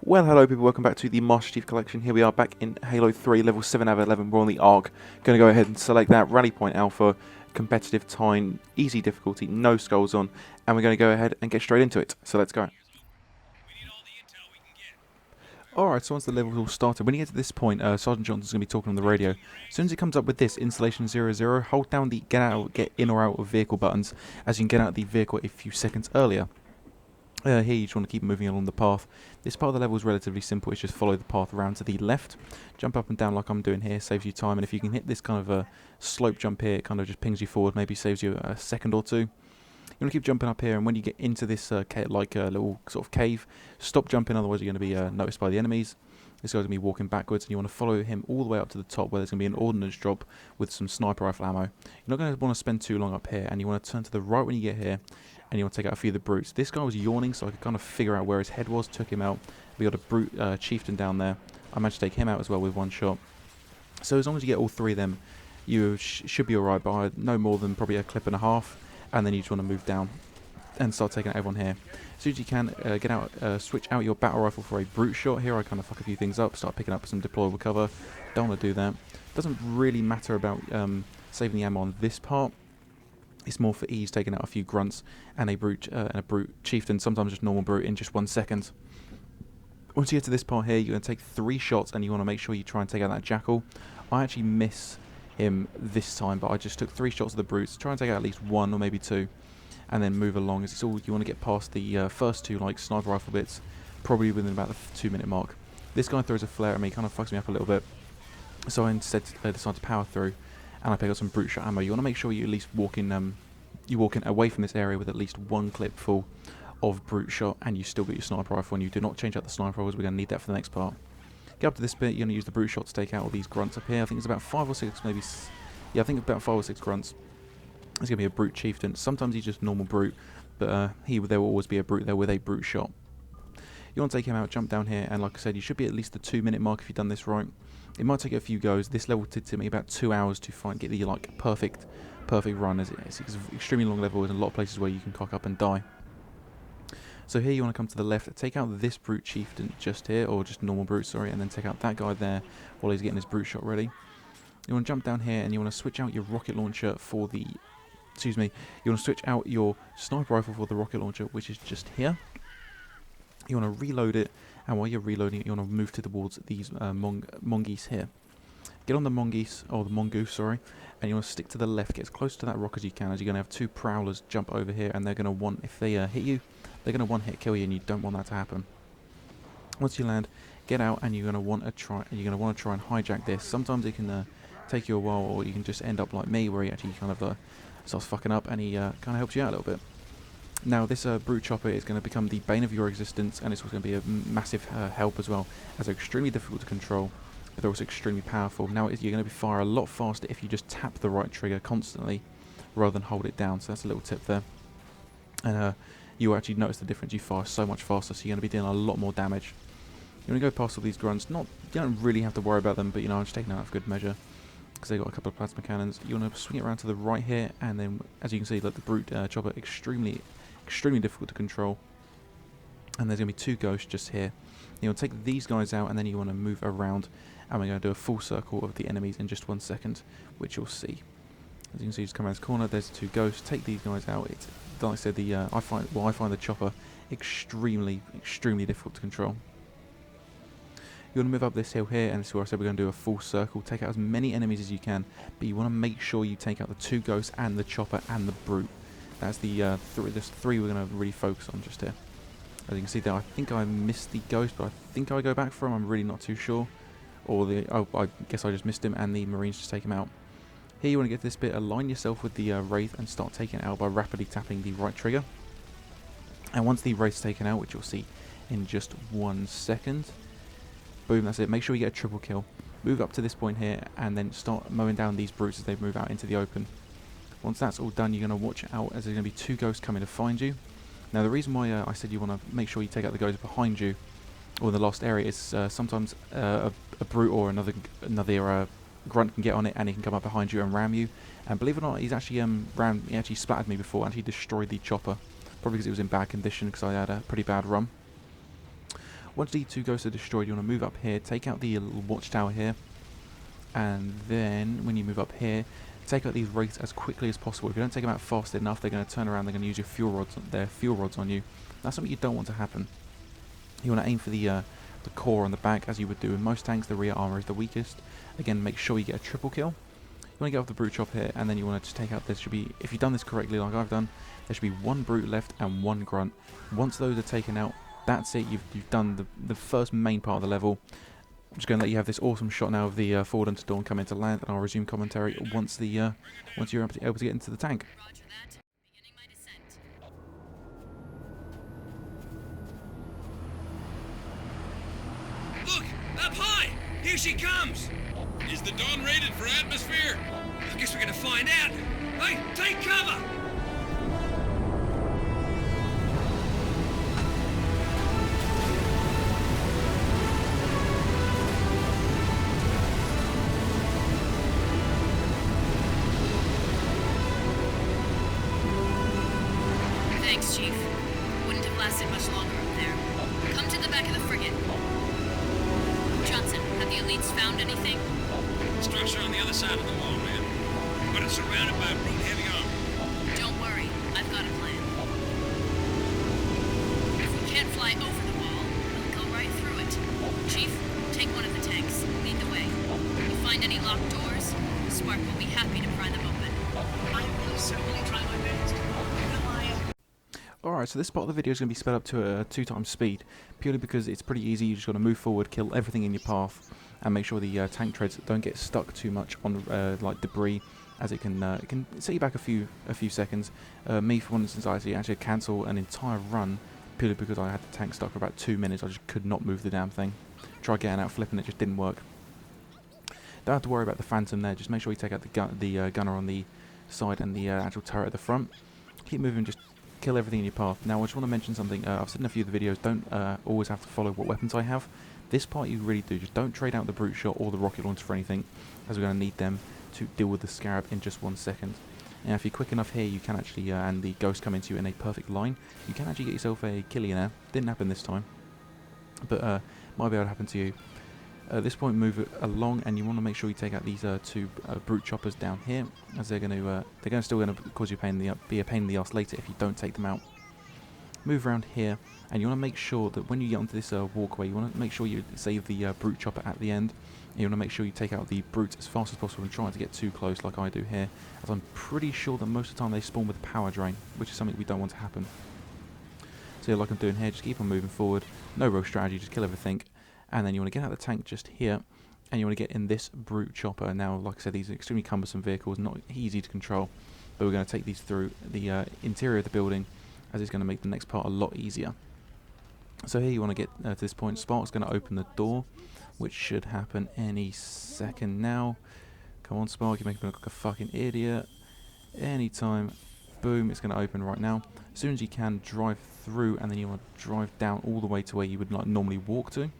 Well, hello people, welcome back to the Master Chief Collection. Here we are back in Halo 3, level 7 out of 11, we're on the Ark. Going to go ahead and select that Rally Point Alpha, competitive time, easy difficulty, no skulls on, and we're going to go ahead and get straight into it. So let's go. Alright, so once the level's all started, when you get to this point, Sergeant Johnson's going to be talking on the radio. As soon as it comes up with this, installation 00, hold down the get in or out of vehicle buttons, as you can get out of the vehicle a few seconds earlier. Here you just want to keep moving along the path. This part of the level is relatively simple, it's just follow the path around to the left. Jump up and down like I'm doing here, saves you time, and if you can hit this kind of a slope jump here, it kind of just pings you forward, maybe saves you a second or two. You want to keep jumping up here, and when you get into this little sort of cave, stop jumping, otherwise you're going to be noticed by the enemies. This guy's going to be walking backwards, and you want to follow him all the way up to the top where there's going to be an ordnance drop with some sniper rifle ammo. You're not going to want to spend too long up here, and you want to turn to the right when you get here, and you want to take out a few of the brutes. This guy was yawning, so I could kind of figure out where his head was, took him out. We got a brute chieftain down there. I managed to take him out as well with one shot. So as long as you get all three of them, you should be alright by no more than probably a clip and a half, and then you just want to move down and start taking out everyone here. As soon as you can, get out, switch out your battle rifle for a brute shot. Here I kind of fuck a few things up, start picking up some deployable cover. Don't want to do that. Doesn't really matter about saving the ammo on this part. It's more for ease, taking out a few grunts and a brute chieftain, sometimes just normal brute in just 1 second. Once you get to this part here, you're going to take 3 shots, and you want to make sure you try and take out that jackal. I actually miss him this time, but I just took 3 shots of the brutes. Try and take out at least 1 or maybe 2, and then move along. As it's all you want to get past the first 2 like sniper rifle bits, probably within about the 2-minute mark. This guy throws a flare at me, kind of fucks me up a little bit, so I instead decide to power through. And I pick up some brute shot ammo. You want to make sure you at least walk in away from this area with at least 1 clip full of brute shot, and you still got your sniper rifle, and you do not change out the sniper rifles. We're going to need that for the next part. Get up to this bit, you're going to use the brute shot to take out all these grunts up here. I think it's about 5 or 6, maybe. Yeah, I think about 5 or 6 grunts. There's going to be a brute chieftain. Sometimes he's just normal brute, but there will always be a brute there with a brute shot. You want to take him out, jump down here, and like I said, you should be at least the 2-minute mark if you've done this right. It might take a few goes. This level did take me about 2 hours to get the like perfect run. As it's an extremely long level, and a lot of places where you can cock up and die. So here you want to come to the left, take out this brute chieftain just here, or just normal brute, sorry, and then take out that guy there while he's getting his brute shot ready. You want to jump down here, and you want to switch out your rocket launcher for the, you want to switch out your sniper rifle for the rocket launcher, which is just here. You want to reload it, and while you're reloading it, you want to move towards these mongoose here. Get on the mongoose, or the mongoose, sorry, and you want to stick to the left, get as close to that rock as you can, as you're going to have 2 prowlers jump over here, and they're going to want, if they hit you, they're going to one-hit kill you, and you don't want that to happen. Once you land, get out, and you're going to want to try and hijack this. Sometimes it can take you a while, or you can just end up like me, where he actually kind of starts fucking up, and he kind of helps you out a little bit. Now this brute chopper is going to become the bane of your existence, and it's also going to be a massive help as well, as they're extremely difficult to control, but they're also extremely powerful. Now you're going to fire a lot faster if you just tap the right trigger constantly, rather than hold it down, so that's a little tip there. And you actually notice the difference, you fire so much faster, so you're going to be doing a lot more damage. You want to go past all these grunts, you don't really have to worry about them, but you know, I'm just taking them out for good measure, because they've got a couple of plasma cannons. You want to swing it around to the right here, and then, as you can see, like the brute chopper, extremely difficult to control, and there's going to be 2 ghosts just here. You want to take these guys out, and then you want to move around, and we're going to do a full circle of the enemies in just 1 second, which you'll see. As you can see, just come around this corner, there's 2 ghosts, take these guys out. It's, like I said, I find the chopper extremely difficult to control. You want to move up this hill here, and this is where I said we're going to do a full circle, take out as many enemies as you can, but you want to make sure you take out the 2 ghosts and the chopper and the brute. That's the there's 3 we're going to really focus on just here. As you can see there, I think I missed the ghost, but I think I go back for him. I'm really not too sure. Or I guess I just missed him, and the marines just take him out. Here you want to get to this bit, align yourself with the wraith, and start taking it out by rapidly tapping the right trigger. And once the wraith's taken out, which you'll see in just 1 second, boom, that's it. Make sure you get a triple kill. Move up to this point here, and then start mowing down these brutes as they move out into the open. Once that's all done, you're going to watch out, as there's going to be 2 ghosts coming to find you. Now the reason why I said you want to make sure you take out the ghosts behind you, or in the lost area, is sometimes a brute or another grunt can get on it, and he can come up behind you and ram you. And believe it or not, he actually splattered me before, actually destroyed the chopper, probably because it was in bad condition, because I had a pretty bad run. Once the 2 ghosts are destroyed, you want to move up here, take out the little watchtower here, and then when you move up here, take out these wraiths as quickly as possible. If you don't take them out fast enough, they're going to turn around, they're going to use your fuel rods on you. That's something you don't want to happen. You want to aim for the core on the back, as you would do in most tanks. The rear armor is the weakest. Again, make sure you get a triple kill. You want to get off the brute chop here, and then you want to just take out, there should be, if you've done this correctly like I've done, there should be 1 brute left and 1 grunt. Once those are taken out, that's it, you've done the first main part of the level. I'm just going to let you have this awesome shot now of the Forward Unto Dawn come into land, and I'll resume commentary once you're able to get into the tank. Look! Up high! Here she comes! Is the Dawn rated for atmosphere? I guess we're gonna find out! Hey, take cover! Thanks, Chief. Wouldn't have lasted much longer up there. Come to the back of the frigate. Johnson, have the elites found anything? Structure on the other side of the wall, man. But it's surrounded by brute heavy armor. Don't worry, I've got a plan. If we can't fly over the wall, we'll go right through it. Chief, take one of the tanks. Lead the way. If you find any locked doors, Spark will be happy to pry them open. I will certainly try my best. Alright, so this part of the video is going to be sped up to a 2x speed, purely because it's pretty easy. You just got to move forward, kill everything in your path, and make sure the tank treads don't get stuck too much on like debris, as it can set you back a few seconds. Me, for one instance, I actually cancel an entire run purely because I had the tank stuck for about 2 minutes. I just could not move the damn thing. Tried getting out, flipping it, just didn't work. Don't have to worry about the Phantom there. Just make sure you take out the gunner on the side and the actual turret at the front. Keep moving, just kill everything in your path. Now, I just want to mention something. I've said in a few of the videos, don't always have to follow what weapons I have. This part you really do. Just don't trade out the brute shot or the rocket launcher for anything, as we're going to need them to deal with the Scarab in just 1 second. Now, if you're quick enough here, you can actually, and the ghost come into you in a perfect line, you can actually get yourself a killionaire. Didn't happen this time, but might be able to happen to you. At this point, move it along, and you want to make sure you take out these 2 brute choppers down here, as they're still going to cause you be a pain in the ass later if you don't take them out. Move around here, and you want to make sure that when you get onto this walkway, you want to make sure you save the brute chopper at the end. And you want to make sure you take out the brute as fast as possible and try not to get too close like I do here, as I'm pretty sure that most of the time they spawn with a power drain, which is something we don't want to happen. So yeah, like I'm doing here, just keep on moving forward. No real strategy, just kill everything. And then you want to get out of the tank just here, and you want to get in this brute chopper. Now, like I said, these are extremely cumbersome vehicles, not easy to control, but we're going to take these through the interior of the building, as it's going to make the next part a lot easier. So here you want to get to this point. Spark's going to open the door, which should happen any second now. Come on, Spark, you're making me look like a fucking idiot. Anytime. Boom, it's going to open right now. As soon as you can, drive through, and then you want to drive down all the way to where you would like normally walk to.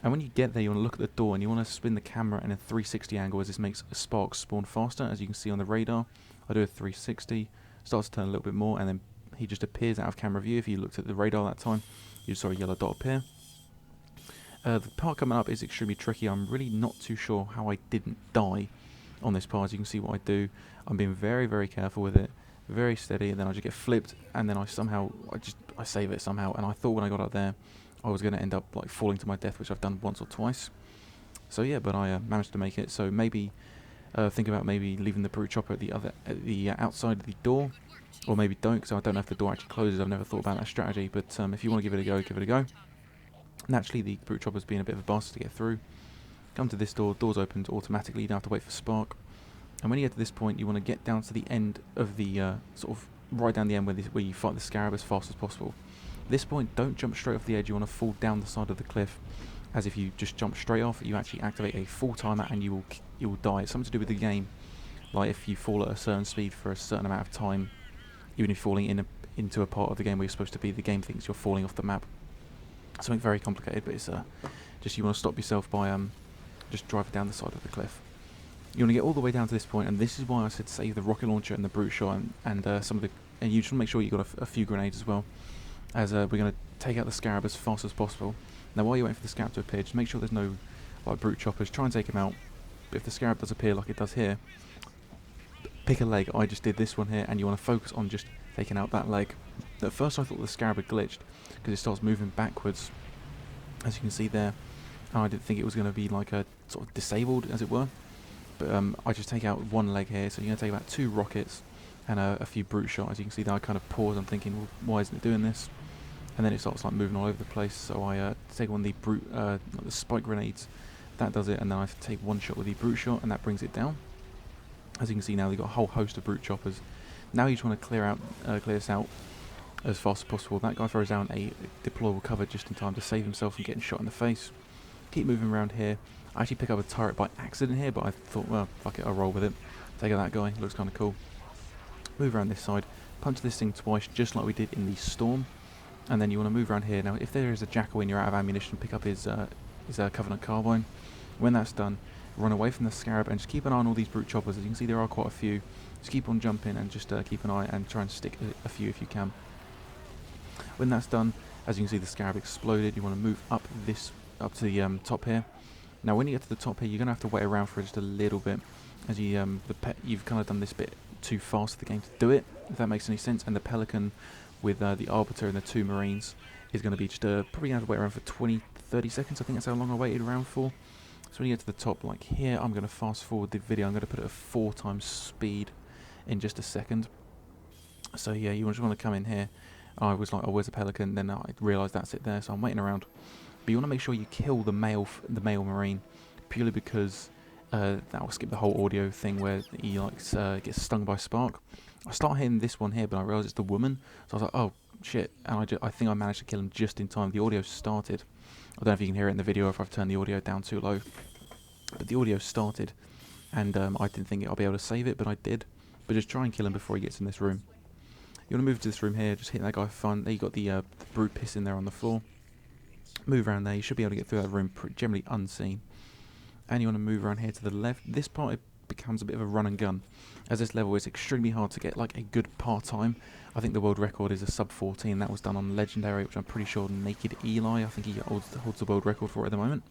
And when you get there, you want to look at the door, and you want to spin the camera in a 360 angle, as this makes Spark spawn faster. As you can see on the radar, I do a 360, starts to turn a little bit more, and then he just appears out of camera view. If you looked at the radar that time, you saw a yellow dot appear. The part coming up is extremely tricky. I'm really not too sure how I didn't die on this part. As you can see what I do, I'm being very, very careful with it, very steady, and then I just get flipped, and then I save it somehow. And I thought when I got up there, I was going to end up like falling to my death, which I've done once or twice. So yeah, but I managed to make it. So maybe think about maybe leaving the brute chopper at the outside of the door, or maybe don't, because I don't know if the door actually closes. I've never thought about that strategy, but if you want to give it a go, give it a go. Naturally, the brute chopper's being a bit of a bastard to get through. Come to this door. Door's opened automatically. You don't have to wait for Spark. And when you get to this point, you want to get down to the end of the sort of right down the end where you fight the Scarab as fast as possible. At this point, don't jump straight off the edge. You want to fall down the side of the cliff, as if you just jump straight off, you actually activate a full timer and you will die. It's something to do with the game, like if you fall at a certain speed for a certain amount of time, even if you're falling into a part of the game where you're supposed to be, the game thinks you're falling off the map. Something very complicated, but it's just you want to stop yourself by just driving down the side of the cliff. You want to get all the way down to this point, and this is why I said save the rocket launcher and the brute shot, and some of the, and you just want to make sure you got a few grenades as well, as we're going to take out the Scarab as fast as possible. Now while you're waiting for the Scarab to appear, just make sure there's no like brute choppers. Try and take him out. But if the Scarab does appear like it does here, pick a leg. I just did this one here, and you want to focus on just taking out that leg. At first I thought the Scarab had glitched because it starts moving backwards, as you can see there. And I didn't think it was going to be like a sort of disabled, as it were. But I just take out one leg here, so you're going to take about 2 rockets and a few brute shots. As you can see there, I kind of pause. I'm thinking, well, why isn't it doing this? And then it starts like moving all over the place. So I take one of the brute, like the spike grenades. That does it, and then I take one shot with the brute shot, and that brings it down. As you can see now, they've got a whole host of brute choppers. Now you just want to clear this out as fast as possible. That guy throws down a deployable cover just in time to save himself from getting shot in the face. Keep moving around here. I actually pick up a turret by accident here, but I thought, well, fuck it, I'll roll with it. Take out that guy, looks kind of cool. Move around this side, punch this thing twice, just like we did in the storm. And then you want to move around here. Now, if there is a jackal and you're out of ammunition, pick up his Covenant carbine. When that's done, run away from the Scarab and just keep an eye on all these brute choppers. As you can see, there are quite a few. Just keep on jumping and just keep an eye and try and stick a few if you can. When that's done, as you can see, the Scarab exploded. You want to move up to the top here. Now, when you get to the top here, you're going to have to wait around for just a little bit, as you've kind of done this bit too fast for the game to do it, if that makes any sense. And the Pelican with the Arbiter and the 2 Marines is going to be just probably going to have to wait around for 20-30 seconds. I think that's how long I waited around for. So when you get to the top, like here, I'm going to fast forward the video. I'm going to put it at 4 times speed in just a second. So yeah, you just want to come in here. I was like, oh, where's the Pelican? Then I realised that's it there, so I'm waiting around. But you want to make sure you kill the male Marine, purely because that will skip the whole audio thing where he gets stung by Spark. I start hitting this one here, but I realise it's the woman. So I was like, oh shit, and I think I managed to kill him just in time. The audio started. I don't know if you can hear it in the video or if I've turned the audio down too low. But the audio started, and I didn't think I'll be able to save it, but I did. But just try and kill him before he gets in this room. You want to move to this room here, just hit that guy for fun. There you got the brute piss in there on the floor. Move around there, you should be able to get through that room generally unseen. And you want to move around here to the left. This part it becomes a bit of a run and gun, as this level is extremely hard to get like a good part-time. I think the world record is a sub 14. That was done on Legendary, which I'm pretty sure Naked Eli, I think he holds the world record for it at the moment.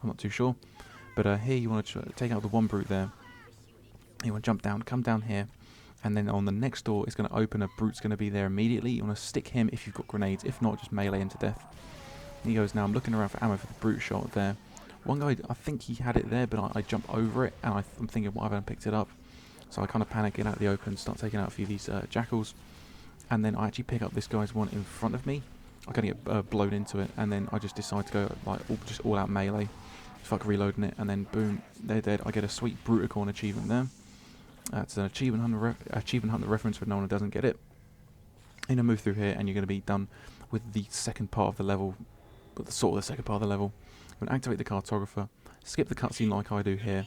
I'm not too sure. But here you want to take out the one brute there. You want to jump down, come down here. And then on the next door, it's going to open. A brute's going to be there immediately. You want to stick him if you've got grenades. If not, just melee him to death. And he goes, now I'm looking around for ammo for the brute shot there. One guy, I think he had it there, but I jump over it. And I'm thinking, why haven't I picked it up? So I kind of panic, get out of the open, start taking out a few of these jackals. And then I actually pick up this guy's one in front of me. I kind of get blown into it. And then I just decide to go like just all out melee. Fuck reloading it. And then boom, they're dead. I get a sweet Bruticorn achievement there. It's an achievement hunter reference for no one who doesn't get it. You're going to move through here and you're going to be done with the second part of the level, but the second part of the level. You're going to activate the Cartographer, skip the cutscene like I do here,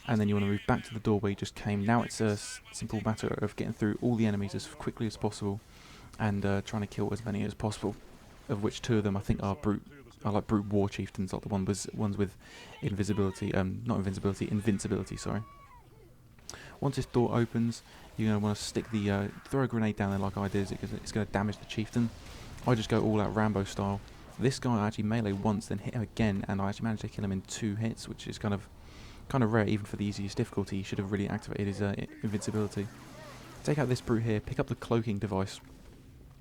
and then you want to move back to the door where you just came. Now it's a simple matter of getting through all the enemies as quickly as possible and trying to kill as many as possible, of which 2 of them I think are brute war chieftains, like the ones with invisibility, invincibility, sorry. Once this door opens, you're going to want to stick the throw a grenade down there like I did, because it's going to damage the chieftain. I just go all out Rambo style. This guy I actually melee once, then hit him again, and I actually managed to kill him in 2 hits, which is kind of rare even for the easiest difficulty. He should have really activated his invincibility. Take out this brute here, pick up the cloaking device,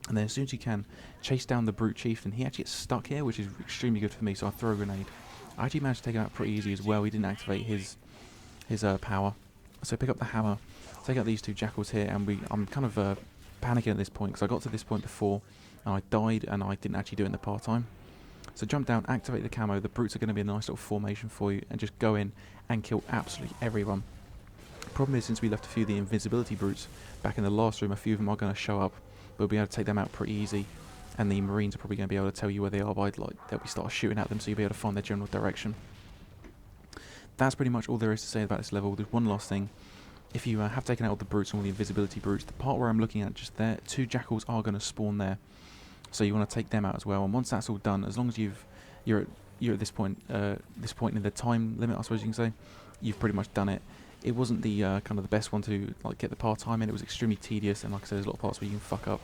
and then as soon as you can, chase down the brute chieftain. He actually gets stuck here, which is extremely good for me, so I throw a grenade. I actually managed to take him out pretty easy as well. He didn't activate his power. So pick up the hammer, take out these 2 jackals here, and I'm kind of panicking at this point, because I got to this point before, and I died, and I didn't actually do it in the part-time. So jump down, activate the camo, the brutes are going to be a nice little formation for you, and just go in and kill absolutely everyone. Problem is, since we left a few of the invisibility brutes back in the last room, a few of them are going to show up, but we'll be able to take them out pretty easy, and the Marines are probably going to be able to tell you where they are by, they'll be start shooting at them, so you'll be able to find their general direction. That's pretty much all there is to say about this level. There's one last thing. If you have taken out all the brutes and all the invisibility brutes, the part where I'm looking at just there, 2 jackals are going to spawn there. So you want to take them out as well. And once that's all done, as long as you're at this point in the time limit, I suppose you can say, you've pretty much done it. It wasn't the kind of the best one to get the part-time in. It was extremely tedious, and like I said, there's a lot of parts where you can fuck up.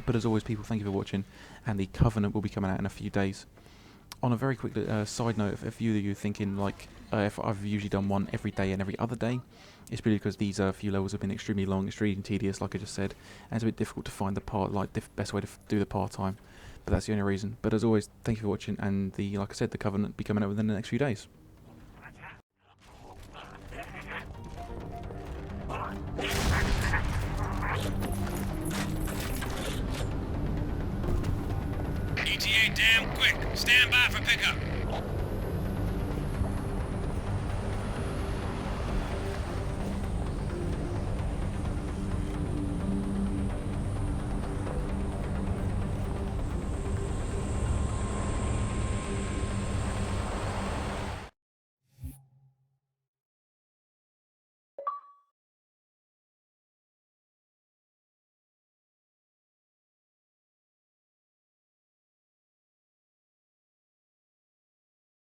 But as always, people, thank you for watching, and the Covenant will be coming out in a few days. On a very quick side note, if a few of you thinking like if I've usually done one every day and every other day, it's purely because these few levels have been extremely long, extremely tedious, like I just said, and it's a bit difficult to find the best way to do the part-time. But that's the only reason. But as always, thank you for watching, and like I said, the Covenant will be coming out within the next few days. ETA damn quick. Stand by for pickup.